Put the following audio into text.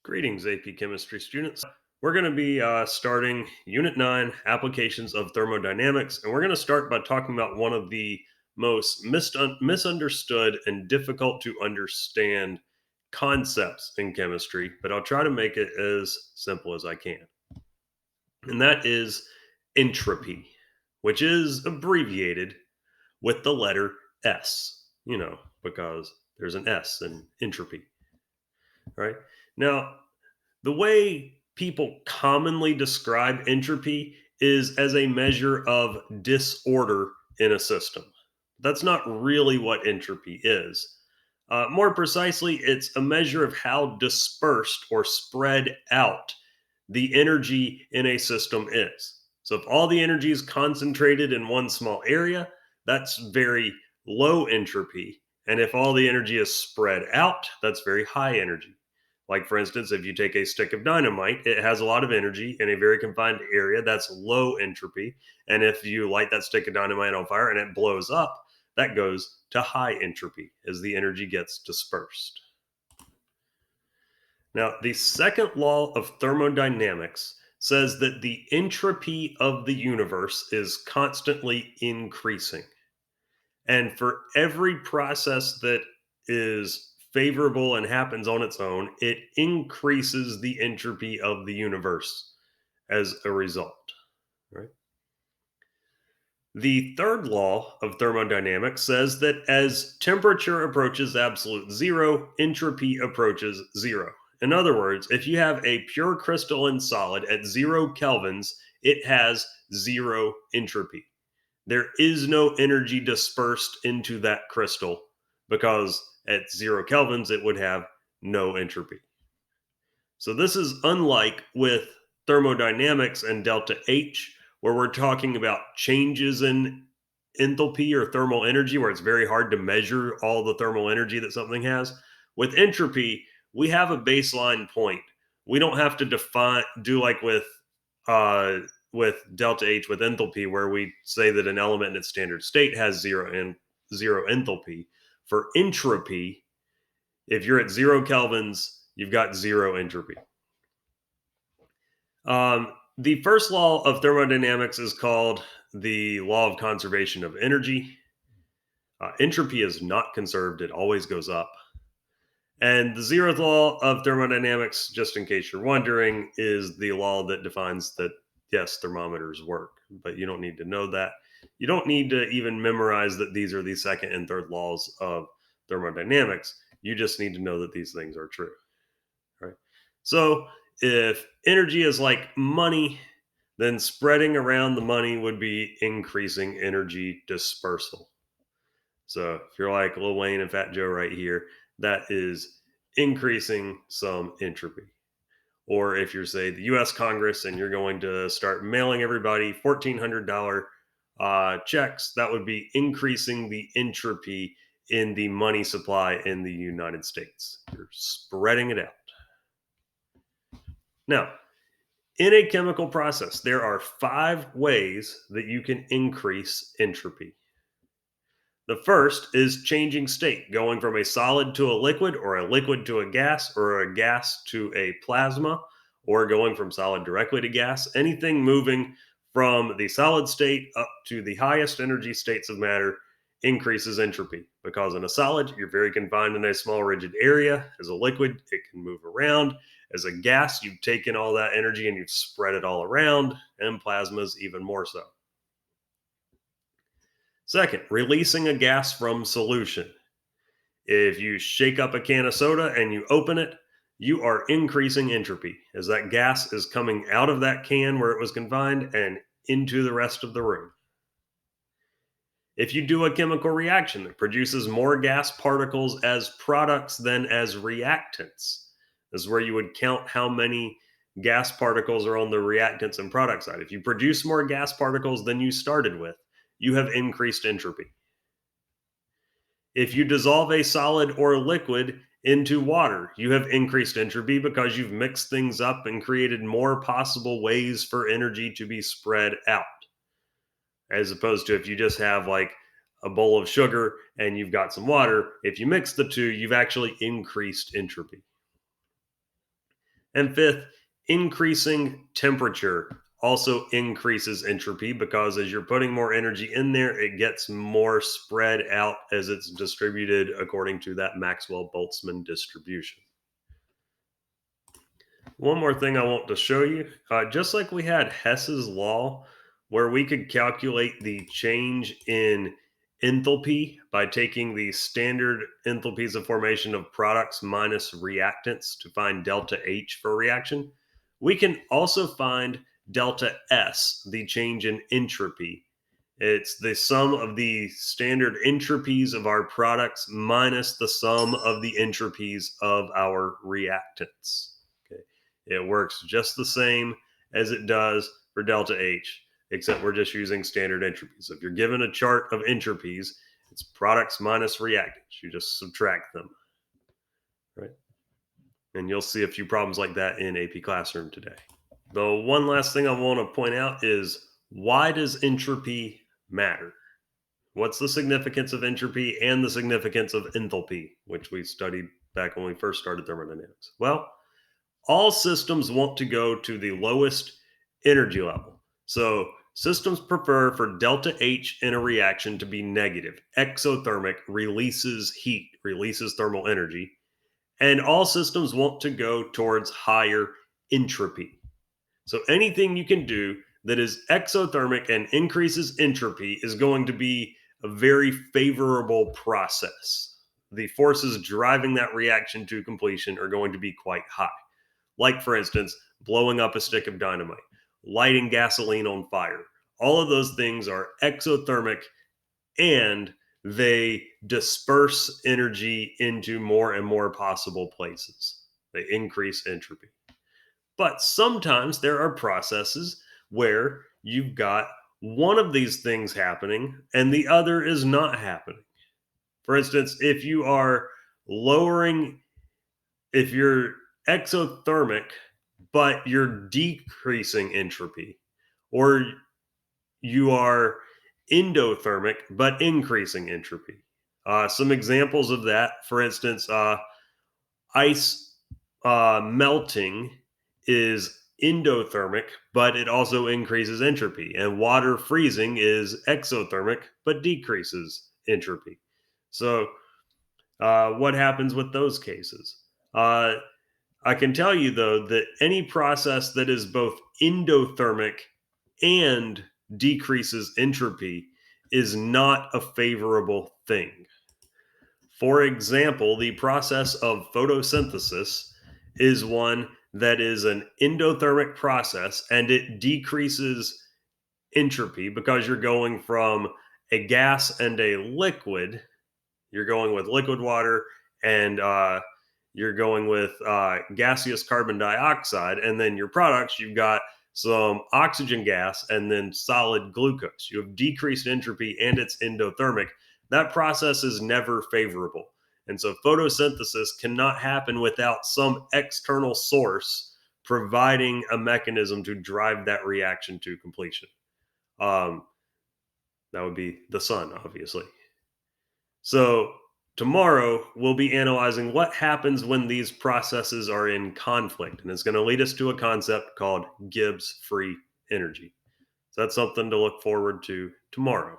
Greetings, AP Chemistry students. We're going to be starting Unit 9, Applications of Thermodynamics, and we're going to start by talking about one of the most misunderstood and difficult to understand concepts in chemistry, but I'll try to make it as simple as I can. And that is entropy, which is abbreviated with the letter S, because there's an S in entropy, right? Now, the way people commonly describe entropy is as a measure of disorder in a system. That's not really what entropy is. More precisely, it's a measure of how dispersed or spread out the energy in a system is. So, if all the energy is concentrated in one small area, that's very low entropy. And if all the energy is spread out, that's very high energy. Like, for instance, if you take a stick of dynamite, it has a lot of energy in a very confined area. That's low entropy. And if you light that stick of dynamite on fire and it blows up, that goes to high entropy as the energy gets dispersed. Now, the second law of thermodynamics says that the entropy of the universe is constantly increasing. And for every process that is favorable and happens on its own, it increases the entropy of the universe as a result. Right? The third law of thermodynamics says that as temperature approaches absolute zero, entropy approaches zero. In other words, if you have a pure crystalline solid at 0 kelvins, it has zero entropy. There is no energy dispersed into that crystal because at 0 kelvins it would have no entropy. So this is unlike with thermodynamics and delta H, where we're talking about changes in enthalpy or thermal energy, where it's very hard to measure all the thermal energy that something has. With entropy, we have a baseline point. We don't have to do like with delta H with enthalpy, where we say that an element in its standard state has zero enthalpy. For entropy, if you're at 0 kelvins, you've got zero entropy. The first law of thermodynamics is called the law of conservation of energy. Entropy is not conserved, it always goes up. And the zeroth law of thermodynamics, just in case you're wondering, is the law that defines that, yes, thermometers work, but you don't need to know that. You don't need to even memorize that these are the second and third laws of thermodynamics. You just need to know that these things are true. Right? So, if energy is like money, then spreading around the money would be increasing energy dispersal. So if you're like Lil Wayne and Fat Joe right here, that is increasing some entropy. Or if you're, say, the US Congress and you're going to start mailing everybody $1,400 checks, that would be increasing the entropy in the money supply in the United States. You're spreading it out. Now, in a chemical process, there are 5 ways that you can increase entropy. The first is changing state, going from a solid to a liquid, or a liquid to a gas, or a gas to a plasma, or going from solid directly to gas. Anything moving from the solid state up to the highest energy states of matter increases entropy, because in a solid, you're very confined in a small rigid area. As a liquid, it can move around. As a gas, you've taken all that energy and you've spread it all around, and plasmas even more so. Second, releasing a gas from solution. If you shake up a can of soda and you open it, you are increasing entropy as that gas is coming out of that can where it was confined and into the rest of the room. If you do a chemical reaction that produces more gas particles as products than as reactants, this is where you would count how many gas particles are on the reactants and product side. If you produce more gas particles than you started with, you have increased entropy. If you dissolve a solid or liquid into water, you have increased entropy because you've mixed things up and created more possible ways for energy to be spread out. As opposed to if you just have like a bowl of sugar and you've got some water, if you mix the two, you've actually increased entropy. And fifth, increasing temperature also increases entropy because as you're putting more energy in there, it gets more spread out as it's distributed according to that Maxwell Boltzmann distribution. One more thing I want to show you, just like we had Hess's law, where we could calculate the change in enthalpy by taking the standard enthalpies of formation of products minus reactants to find delta H for a reaction, we can also find delta S, the change in entropy. It's the sum of the standard entropies of our products minus the sum of the entropies of our reactants. Okay. It works just the same as it does for delta H, except we're just using standard entropies. So if you're given a chart of entropies, it's products minus reactants. You just subtract them, right? And you'll see a few problems like that in AP Classroom today. The one last thing I want to point out is, why does entropy matter? What's the significance of entropy and the significance of enthalpy, which we studied back when we first started thermodynamics? Well, all systems want to go to the lowest energy level. So systems prefer for delta H in a reaction to be negative. Exothermic releases heat, releases thermal energy. And all systems want to go towards higher entropy. So anything you can do that is exothermic and increases entropy is going to be a very favorable process. The forces driving that reaction to completion are going to be quite high. Like, for instance, blowing up a stick of dynamite, lighting gasoline on fire. All of those things are exothermic and they disperse energy into more and more possible places. They increase entropy. But sometimes there are processes where you've got one of these things happening and the other is not happening. For instance, if you're exothermic, but you're decreasing entropy, or you are endothermic, but increasing entropy. Some examples of that, for instance, ice melting is endothermic, but it also increases entropy. And water freezing is exothermic, but decreases entropy. So, what happens with those cases? I can tell you, though, that any process that is both endothermic and decreases entropy is not a favorable thing. For example, the process of photosynthesis is one that is an endothermic process and it decreases entropy because you're going from a gas and a liquid. You're going with liquid water and you're going with gaseous carbon dioxide. And then your products, you've got some oxygen gas and then solid glucose. You have decreased entropy and it's endothermic. That process is never favorable. And so photosynthesis cannot happen without some external source providing a mechanism to drive that reaction to completion. That would be the sun, obviously. So tomorrow we'll be analyzing what happens when these processes are in conflict, and it's going to lead us to a concept called Gibbs free energy. So that's something to look forward to tomorrow.